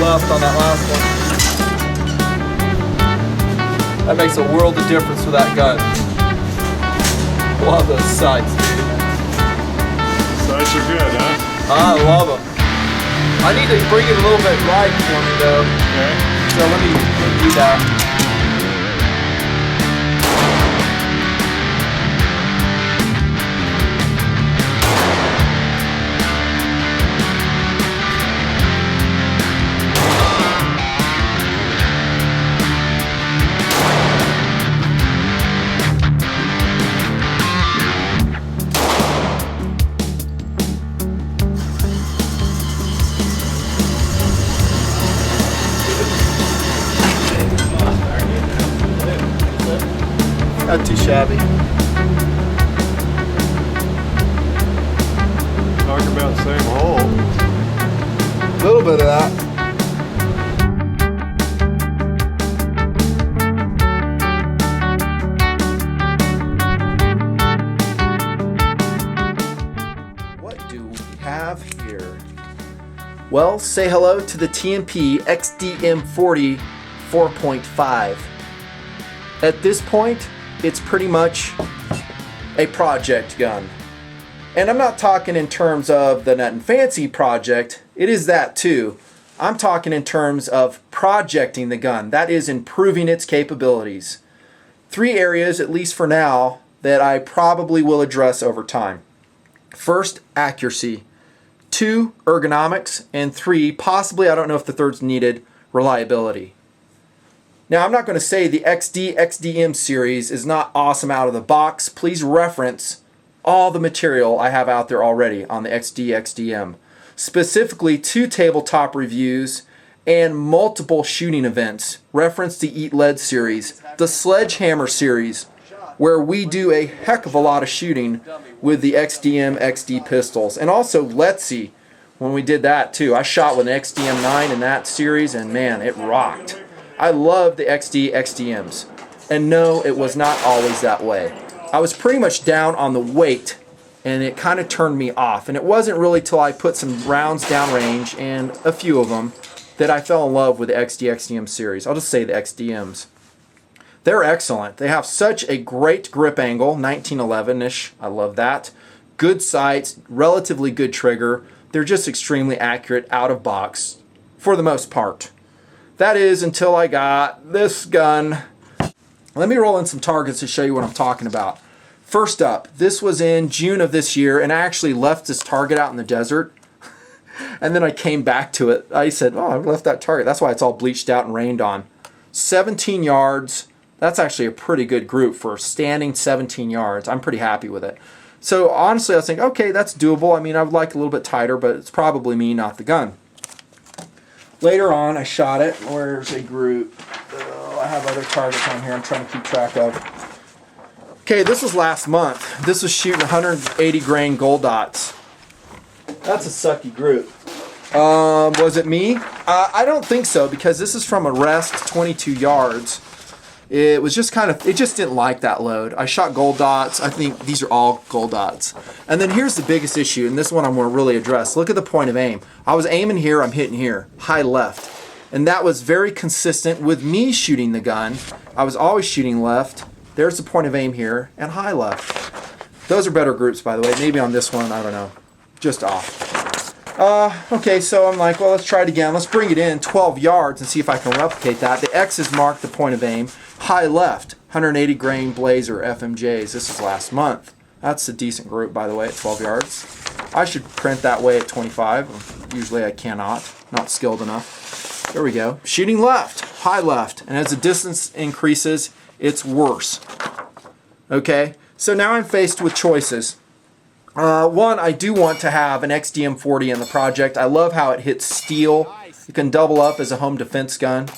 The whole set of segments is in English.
left on that last one. That makes a world of difference with that gun. Love those sights, dude. Sights are good, huh? I love them. I need to bring it a little bit right for me though. Okay. So let me do that. Not too shabby. Talking about the same hole. A little bit of that. What do we have here? Well, say hello to the TMP XDM 40 4.5. At this point, it's pretty much a project gun. And I'm not talking in terms of the Nutnfancy project, it is that too. I'm talking in terms of projecting the gun, that is improving its capabilities. 3 areas, at least for now, that I probably will address over time. First, accuracy. 2, ergonomics. And 3, possibly, I don't know if the third's needed, reliability. Now, I'm not going to say the XDM series is not awesome out of the box. Please reference all the material I have out there already on the XDM. Specifically, 2 tabletop reviews and multiple shooting events. Reference the Eat Lead series, the Sledgehammer series, where we do a heck of a lot of shooting with the XDM XD pistols. And also Letzi, when we did that too. I shot with an XDM 9 in that series, and man, it rocked. I love the XDMs, and no, it was not always that way. I was pretty much down on the weight, and it kind of turned me off, and it wasn't really till I put some rounds downrange, and a few of them, that I fell in love with the XDM series. I'll just say the XDMs. They're excellent. They have such a great grip angle, 1911-ish, I love that. Good sights, relatively good trigger. They're just extremely accurate out of box, for the most part. That is until I got this gun. Let me roll in some targets to show you what I'm talking about. First up, this was in June of this year, and I actually left this target out in the desert. And then I came back to it. I said, oh, I left that target. That's why it's all bleached out and rained on. 17 yards. That's actually a pretty good group for standing 17 yards. I'm pretty happy with it. So honestly, I was thinking, okay, that's doable. I mean, I would like a little bit tighter, but it's probably me, not the gun. Later on, I shot it. Where's a group? Oh, I have other targets on here I'm trying to keep track of. Okay, this was last month. This was shooting 180 grain gold dots. That's a sucky group. Was it me? I don't think so, because this is from a rest 22 yards. It was just kind of, it just didn't like that load. I shot gold dots. I think these are all gold dots. And then here's the biggest issue, and this one I'm going to really address. Look at the point of aim. I was aiming here, I'm hitting here, high left. And that was very consistent with me shooting the gun. I was always shooting left. There's the point of aim here, and high left. Those are better groups, by the way. Maybe on this one, I don't know. Just off. Okay, so I'm like, well, let's try it again. Let's bring it in 12 yards and see if I can replicate that. The X's mark the point of aim. High left, 180 grain Blazer FMJs. This is last month. That's a decent group, by the way, at 12 yards. I should print that way at 25. Usually I cannot. Not skilled enough. There we go. Shooting left, high left. And as the distance increases, it's worse. Okay, so now I'm faced with choices. One, I do want to have an XDM 40 in the project. I love how it hits steel. You can double up as a home defense gun.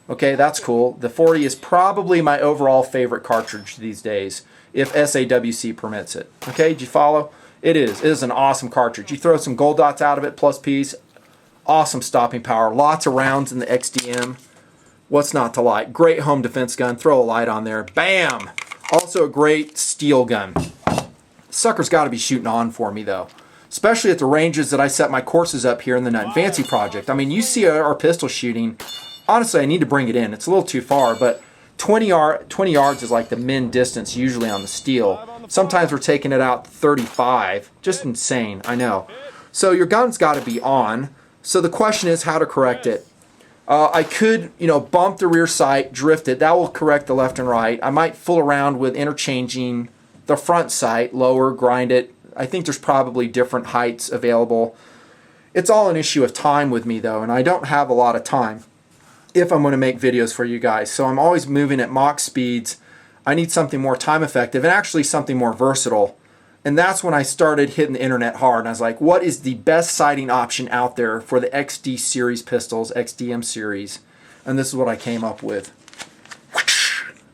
Okay, that's cool. The 40 is probably my overall favorite cartridge these days, if SAWC permits it. Okay, did you follow? It is. It is an awesome cartridge. You throw some gold dots out of it, plus piece. Awesome stopping power. Lots of rounds in the XDM. What's not to like? Great home defense gun. Throw a light on there. Bam! Also a great steel gun. Sucker's got to be shooting on for me, though. especially at the ranges that I set my courses up here in the Nutnfancy project. I mean, you see our pistol shooting. Honestly, I need to bring it in. It's a little too far, but 20 yards is like the min distance usually on the steel. Sometimes we're taking it out 35. Just insane, I know. So your gun's got to be on. So the question is how to correct it. I could, bump the rear sight, drift it. That will correct the left and right. I might fool around with interchanging the front sight, lower, grind it. I think there's probably different heights available. It's all an issue of time with me, though, and I don't have a lot of time if I'm going to make videos for you guys. So I'm always moving at Mach speeds. I need something more time effective and actually something more versatile. And that's when I started hitting the internet hard. And I was like, what is the best sighting option out there for the XD series pistols, XDM series? And this is what I came up with.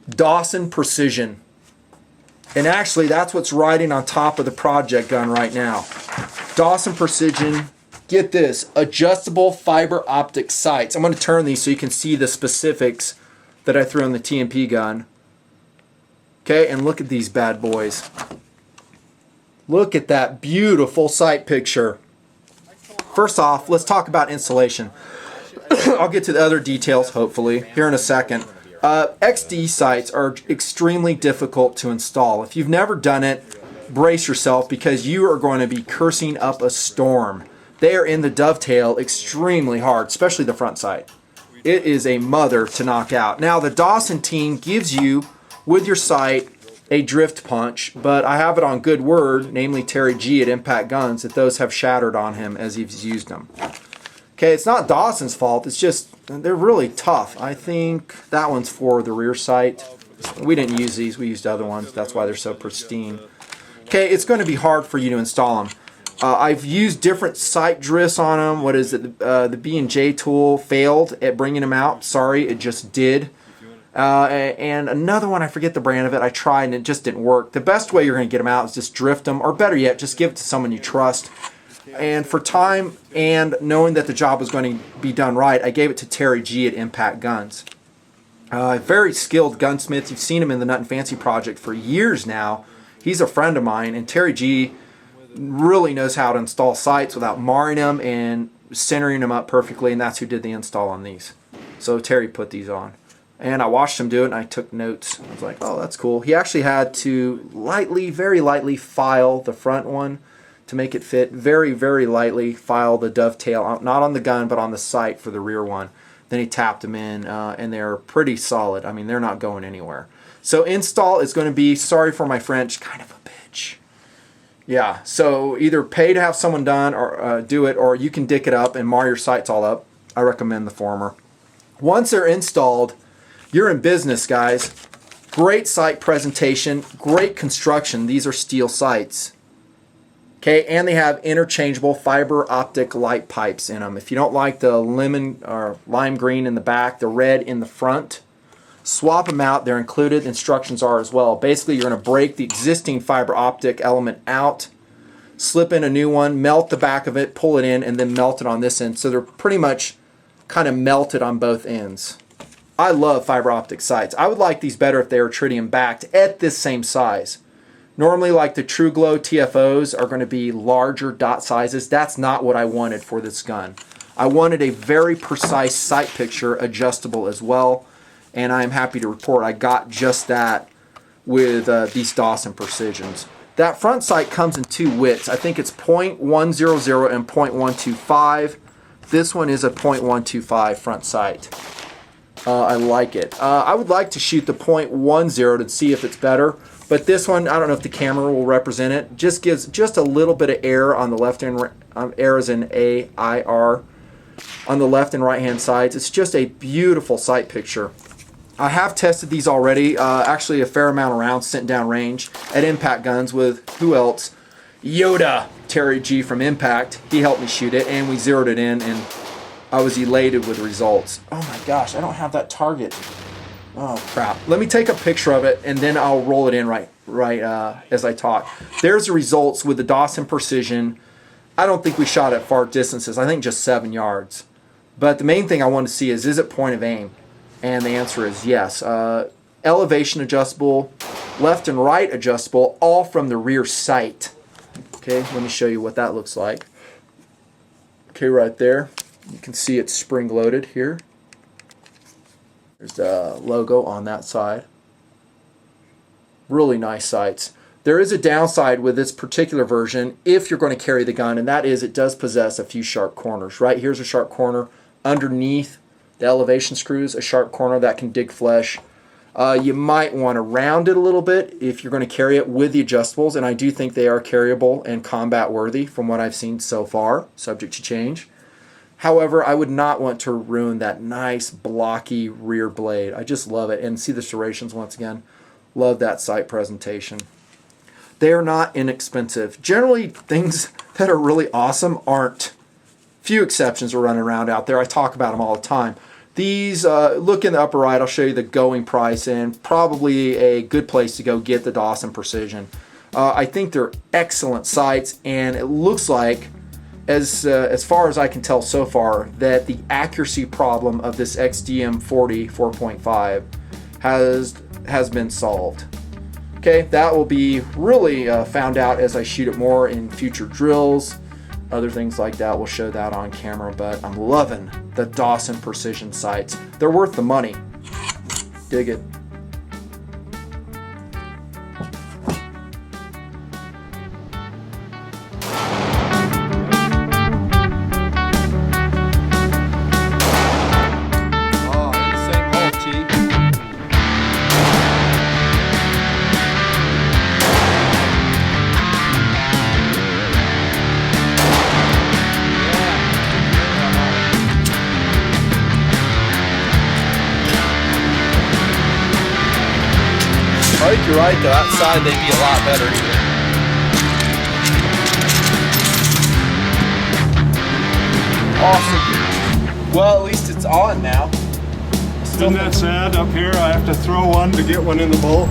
Dawson Precision. And actually, that's what's riding on top of the project gun right now. Dawson Precision. Get this, adjustable fiber optic sights. I'm going to turn these so you can see the specifics that I threw on the TMP gun. Okay, and look at these bad boys. Look at that beautiful sight picture. First off, let's talk about installation. I'll get to the other details, hopefully, here in a second. XD sights are extremely difficult to install. If you've never done it, brace yourself because you are going to be cursing up a storm. They are in the dovetail extremely hard, especially the front sight. It is a mother to knock out. Now, the Dawson team gives you, with your sight, a drift punch, but I have it on good word, namely Terry G at Impact Guns, that those have shattered on him as he's used them. Okay, it's not Dawson's fault. It's just they're really tough. I think that one's for the rear sight. We didn't use these. We used other ones. That's why they're so pristine. Okay, it's going to be hard for you to install them. I've used different sight drifts on them. What is it? The B&J tool failed at bringing them out. Sorry, it just did. And another one, I forget the brand of it, I tried and it just didn't work. The best way you're going to get them out is just drift them, or better yet, just give it to someone you trust. And for time and knowing that the job was going to be done right, I gave it to Terry G at Impact Guns. Very skilled gunsmith. You've seen him in the Nutnfancy project for years now. He's a friend of mine, and Terry G really knows how to install sights without marring them and centering them up perfectly, and that's who did the install on these. So Terry put these on. And I watched him do it, and I took notes. I was like, oh, that's cool. He actually had to lightly, very lightly file the front one to make it fit. Very, very lightly file the dovetail, not on the gun, but on the sight for the rear one. Then he tapped them in, and they're pretty solid. I mean, they're not going anywhere. So install is going to be, sorry for my French, kind of a bitch. Yeah, so either pay to have someone done or do it, or you can dick it up and mar your sights all up. I recommend the former. Once they're installed, you're in business, guys. Great sight presentation, great construction. These are steel sights. Okay, and they have interchangeable fiber optic light pipes in them. If you don't like the lemon or lime green in the back, the red in the front, swap them out. They're included. Instructions are as well. Basically, you're going to break the existing fiber optic element out, slip in a new one, melt the back of it, pull it in, and then melt it on this end. So they're pretty much kind of melted on both ends. I love fiber optic sights. I would like these better if they were tritium backed at this same size. Normally, like the True Glow TFOs are going to be larger dot sizes. That's not what I wanted for this gun. I wanted a very precise sight picture, adjustable as well, and I'm happy to report I got just that with these Dawson Precisions. That front sight comes in two widths. I think it's .100 and .125. This one is a .125 front sight. I like it. I would like to shoot the .10 to see if it's better, but this one, I don't know if the camera will represent it. Just gives just a little bit of air on the left and air is in AIR on the left and right hand sides. It's just a beautiful sight picture. I have tested these already. Actually, a fair amount of rounds sent down range at Impact Guns with who else? Yoda, Terry G from Impact. He helped me shoot it, and we zeroed it in, and I was elated with the results. Oh my gosh, I don't have that target. Oh crap. Let me take a picture of it and then I'll roll it in right as I talk. There's the results with the Dawson Precision. I don't think we shot at far distances. I think just 7 yards. But the main thing I want to see is it point of aim? And the answer is yes. Elevation adjustable, left and right adjustable, all from the rear sight. Okay, let me show you what that looks like. Okay, right there, you can see it's spring-loaded here. There's the logo on that side. Really nice sights. There is a downside with this particular version if you're going to carry the gun, and that is it does possess a few sharp corners. Right here's a sharp corner. Underneath the elevation screws, a sharp corner that can dig flesh. You might want to round it a little bit if you're going to carry it with the adjustables, and I do think they are carryable and combat worthy from what I've seen so far, subject to change. However, I would not want to ruin that nice blocky rear blade. I just love it. And see the serrations once again. Love that sight presentation. They are not inexpensive. Generally, things that are really awesome aren't. Few exceptions are running around out there. I talk about them all the time. These, look in the upper right, I'll show you the going price, and probably a good place to go get the Dawson Precision. I think they're excellent sights, and it looks like, as far as I can tell so far, that the accuracy problem of this XDM 40 4.5 has been solved. Okay, that will be really found out as I shoot it more in future drills. Other things like that, we'll show that on camera, but I'm loving the Dawson Precision sights. They're worth the money. Dig it. I think you're right though, outside they'd be a lot better here. Awesome. Well, at least it's on now. Isn't that sad? Up here I have to throw one to get one in the bowl.